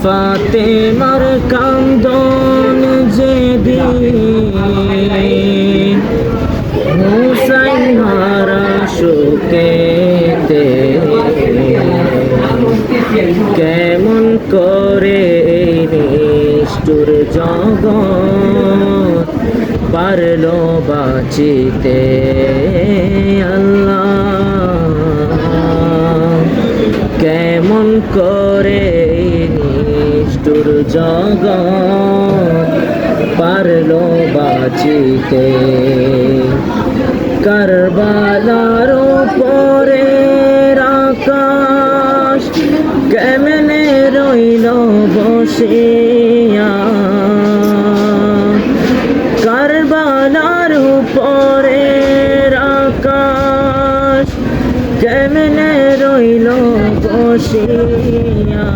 ফাতেমার কান্দন যেদিন হুসাইন হারা শোকেতে কেমন করে এই নিষ্ঠুর জগৎ পারলো বাঁচিতে আল্লাহ কেমন করে এই নিষ্ঠুর জগৎ পারলো বাঁচিতে কারবালার উপরে আকাশ কেমনে রইল বসিয়া কারবালার উপরে আকাশ কেমনে রইল বসিয়া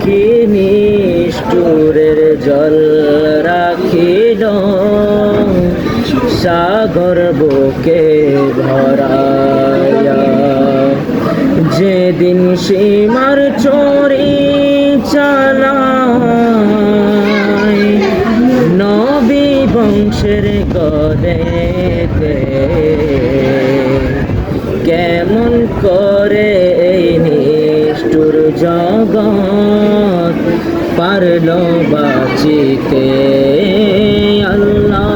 কি নিষ্ঠুরের জল রাখিল সাগর বুকে ভরায়া যেদিন সীমার চোরি চালায় নবী বংশের গলেতে কেমন করে এই নিষ্ঠুর জগৎ পারলো বাঁচিতে আল্লাহ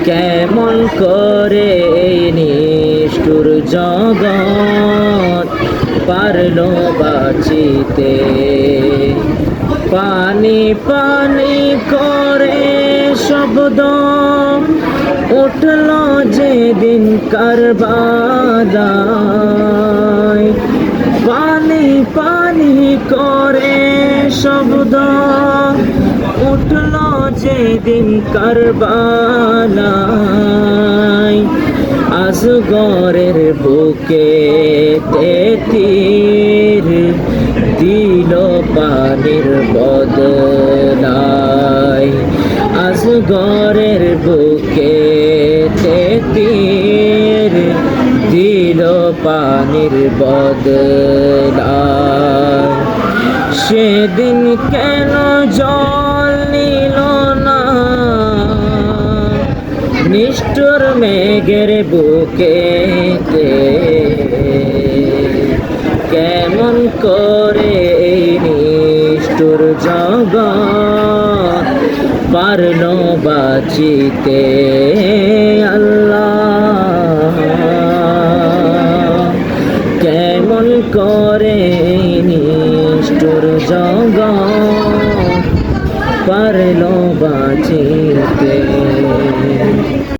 কেমন করে এই নিষ্ঠুর জগৎ পারলো বাঁচিতে পানি পানি করে শব্দ উঠল যেদিন কারবালায় পানি পানি করে শব্দ উঠল যেদিন কারবালায় আসগরের বুকে তীর দিল পানির বদলায় আসগরের বুকে তীর দিল পানির বদলায় সেদিন কেন জল নিল না নিষ্ঠুর মেঘের বুকে কেমন করে এই নিষ্ঠুর জগৎ পারলো বাঁচিতে আল্লাহ কেমন করে এই নিষ্ঠুর জগৎ পারলো বাঁচিতে।